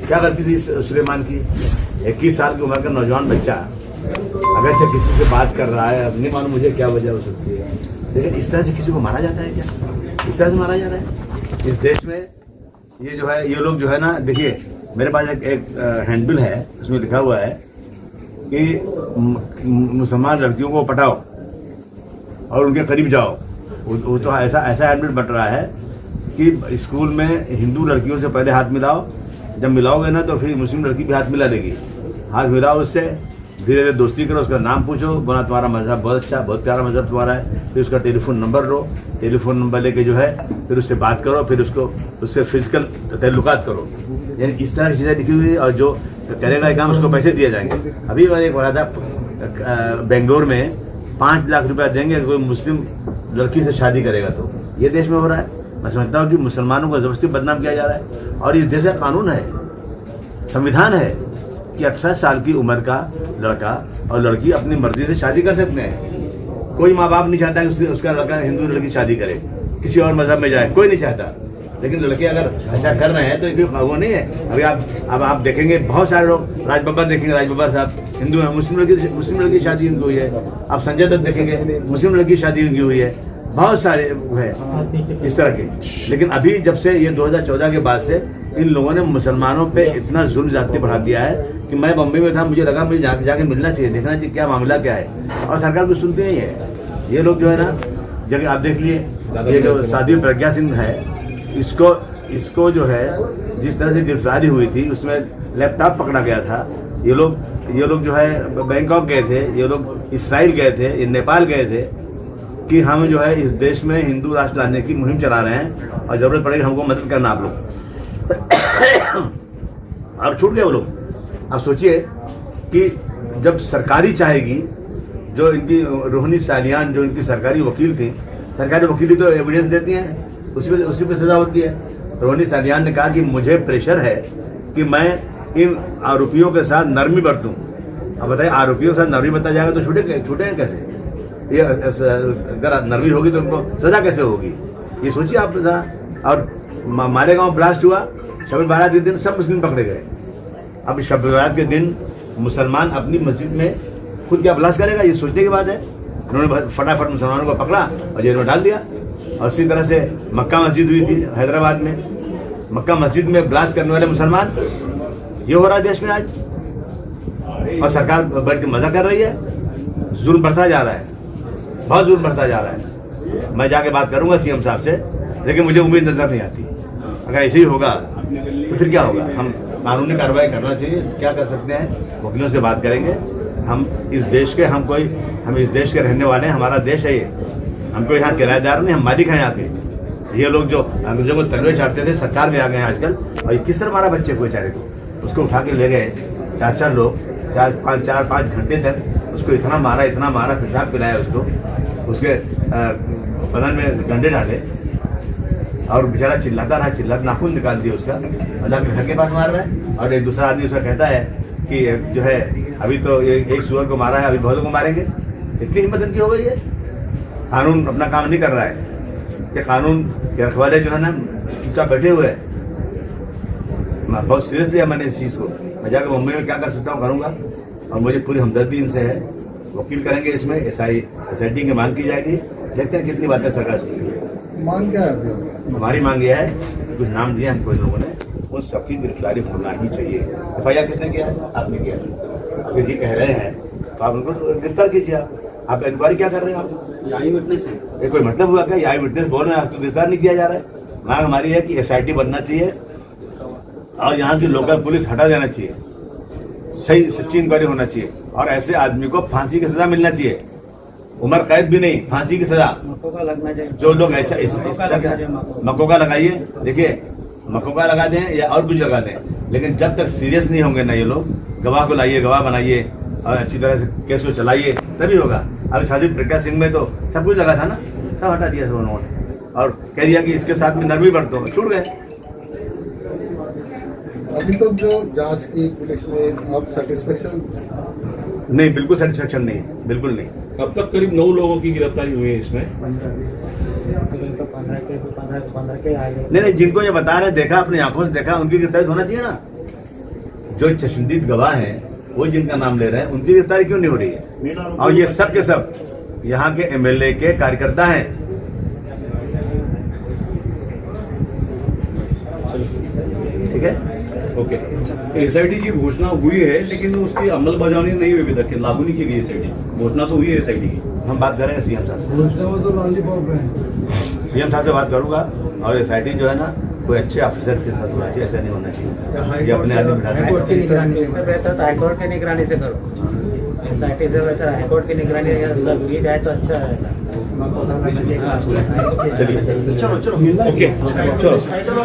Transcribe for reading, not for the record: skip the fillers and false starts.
क्या गलती थी सुलेमान की? 21 साल की उम्र का नौजवान बच्चा अगर चाहे किसी से बात कर रहा है, अब नहीं मालूम मुझे क्या वजह हो सकती है, लेकिन इस तरह से किसी को मारा जाता है क्या? इस तरह से मारा जा रहा है इस देश में? ये जो है, ये लोग जो है ना, देखिए मेरे पास एक हैंडबिल है, उसमें लिखा हुआ है कि मुसलमान लड़कियों को पटाओ और उनके करीब जाओ। वो तो ऐसा हैंडबिल बट रहा है कि स्कूल में हिंदू लड़कियों से पहले हाथ मिलाओ, जब मिलाओगे ना तो फिर मुस्लिम लड़की भी हाथ मिला लेगी। हाथ मिलाओ उससे, धीरे धीरे दोस्ती करो, उसका नाम पूछो, बोला तुम्हारा मजहब बहुत अच्छा, बहुत प्यारा मजहब तुम्हारा है, फिर उसका टेलीफोन नंबर लो, टेलीफोन नंबर लेके जो है फिर उससे बात करो, फिर उससे फिजिकल ताल्लुकात करो। यानी इस तरह की चीज़ें लिखी हुई है, और जो करेगा काम उसको पैसे दिए जाएंगे। अभी मैंने एक पढ़ा था बेंगलोर में 5 लाख रुपया देंगे कोई मुस्लिम लड़की से शादी करेगा। तो ये देश में हो रहा है। मैं समझता हूँ कि मुसलमानों को जबरदस्ती बदनाम किया जा रहा है, और इस देश का कानून है, संविधान है कि 18 साल की उम्र का लड़का और लड़की अपनी मर्जी से शादी कर सकते हैं। कोई माँ बाप नहीं चाहता कि उसका लड़का हिंदू लड़की शादी करे, किसी और मजहब में जाए, कोई नहीं चाहता। लेकिन लड़के अगर ऐसा कर रहे हैं तो वो नहीं है। अभी आप देखेंगे बहुत सारे लोग, राज बब्बर देखेंगे, राज बब्बर साहब हिंदू है, मुस्लिम लड़की की शादी उनकी हुई है। आप संजय दत्त देखेंगे, मुस्लिम लड़की की शादी उनकी हुई है। बहुत सारे है इस तरह के। लेकिन अभी जब से ये 2014 के बाद से इन लोगों ने मुसलमानों पे इतना जुल्म जाति बढ़ा दिया है कि मैं बम्बई में था, मुझे लगा मुझे जाके मिलना चाहिए, देखना चाहिए क्या मामला क्या है, और सरकार कुछ सुनती नहीं है। ये लोग जो है ना, जगह आप देख लिए, ये जो साध्वी प्रज्ञा सिंह है, इसको जो है जिस तरह से गिरफ्तारी हुई थी उसमें लैपटॉप पकड़ा गया था। ये लोग जो है बैंकॉक गए थे, ये लोग इसराइल गए थे, ये नेपाल गए थे कि हम जो है इस देश में हिंदू राष्ट्र लाने की मुहिम चला रहे हैं और जरूरत पड़ेगी हमको मदद करना आप लोग। और छूट गए वो लोग। अब सोचिए कि जब सरकारी चाहेगी, जो इनकी रोहिणी सालियान जो इनकी सरकारी वकील थी, सरकारी वकील तो एविडेंस देती हैं, उसी पे सजा होती है। रोहिणी सालियान ने कहा कि मुझे प्रेशर है कि मैं इन आरोपियों के साथ नरमी बरतूं। अब बताइए, आरोपियों के साथ नरमी बरता जाएगा तो छूटेंगे कैसे? ये अगर नरमी होगी तो उनको सजा कैसे होगी? ये सोचिए आप जरा। और मालेगांव ब्लास्ट हुआ, शब बारात के दिन सब मुस्लिम पकड़े गए। अब शब बारात के दिन मुसलमान अपनी मस्जिद में खुद क्या ब्लास्ट करेगा, ये सोचने की बात है। उन्होंने फटाफट मुसलमानों को पकड़ा और जेल में डाल दिया। और इसी तरह से मक्का मस्जिद हुई थी हैदराबाद में, मक्का मस्जिद में ब्लास्ट करने वाले मुसलमान, ये हो रहा है देश में आज। और सरकार बैठ के मजा कर रही है। जुल्म बढ़ता जा रहा है, बहुत जुल्म बढ़ता जा रहा है। मैं जाके बात करूंगा सीएम साहब से, लेकिन मुझे उम्मीद नजर नहीं आती। अगर ऐसे ही होगा तो फिर क्या होगा? हम कानूनी कार्रवाई करना चाहिए, क्या कर सकते हैं, वकीलों से बात करेंगे। हम इस देश के रहने वाले हैं, हमारा देश है ये, हमको यहाँ किराएदार नहीं, हम मालिक हैं यहाँ पे। ये लोग जो अंग्रेजों को तलवे चाटते थे, सरकार में आ गए आजकल। और ये किस तरह मारा बच्चे को, बेचारे को, उसको उठा के ले गए 4 लोग, 4-5 घंटे तक उसको इतना मारा, पेशाब पिलाया उसके बदन में डंडे डाले, और बेचारा चिल्लाता नाखून निकाल दिया उसका, और जाके घर के पास मार रहा है। और एक दूसरा आदमी उसका कहता है कि जो है अभी तो एक सुअर को मारा है, अभी बहुतों को मारेंगे। इतनी हिम्मत इनकी हो गई है। कानून अपना काम नहीं कर रहा है। ये कानून के रखवाले जो है ना चुपचाप बैठे हुए हैं। मैं बहुत सीरियस लिया मैंने इस चीज़ को। मैं जाकर मुंबई में क्या कर सकता हूँ करूँगा, और मुझे पूरी हमदर्दी इनसे है। वकील करेंगे इसमें, SIT की मांग की जाएगी। देखते हैं कितनी बातें सरकार सुनती है। मांग क्या है? हमारी मांग यह है, कुछ नाम दिए हमको इन लोगों ने, उन सबकी गिरफ्तारी होना ही चाहिए। FIR किसने किया? आपने किया। आप यदि कह रहे हैं तो आप उनको गिरफ्तार कीजिए। आप इंक्वायरी क्या कर रहे हैं? आप आई विटनेस है, ये कोई मतलब हुआ क्या? ये आई विटनेस बोल रहे हैं, आप तो गिरफ्तार नहीं किया जा रहा है। मांग हमारी है कि SIT बनना चाहिए और यहाँ की लोकल पुलिस हटा देना चाहिए। सही सच्ची इंक्वायरी होना चाहिए, और ऐसे आदमी को फांसी की सजा मिलना चाहिए। उम्र कैद भी नहीं, फांसी की सजा। मकोका लगना चाहिए। जो लोग ऐसा मकोका लगाइए, देखिए मकोका लगा दें या और कुछ लगा दें, लेकिन जब तक सीरियस नहीं होंगे ना ये लोग, गवाह को लाइए, गवाह बनाइए और अच्छी तरह से केस को चलाइए, तभी होगा। अभी साध्वी प्रज्ञा सिंह में तो सब कुछ लगा था ना, सब हटा दिया सब उन्होंने, और कह दिया कि इसके साथ में नरमी बरतो, छूट गए। अभी तक जो जांच की पुलिस में आप सेटिस्फेक्शन? नहीं, बिल्कुल सेटिस्फेक्शन नहीं, बिल्कुल नहीं। अब तक करीब 9 लोगों की गिरफ्तारी हुई है इसमें। 15 के आए। नहीं, जिनको ये बता रहे, देखा अपनी आंखों से देखा, उनकी गिरफ्तारी होना चाहिए ना। जो चश्मदीद गवाह हैं वो जिनका नाम ले रहे हैं उनकी गिरफ्तारी क्यों नहीं हो रही है? और ये सब के सब यहाँ के एमएलए के कार्यकर्ता हैं। ठीक है, ओके। एसआईटी की घोषणा हुई है लेकिन उसकी अमलबजावनी नहीं हुई अभी तक, लागू नहीं की गई एसआईटी। घोषणा तो हुई है एसआईटी की। हम बात करेंगे सीएम साहब से, तो लॉलीपॉप है। सीएम साहब से बात करूंगा। और एसआईटी जो है ना कोई अच्छे ऑफिसर के साथ होना चाहिए, ऐसा नहीं होना चाहिए ये अपने आदमी बिठाते हाईकोर्ट की हैं। निगरानी से बेहतर तो हाईकोर्ट की निगरानी से करो। एसआईटी से बेहतर हाईकोर्ट की निगरानी अगर ली जाए तो अच्छा रहेगा। चलिए, चलो चलो, ओके, चलो।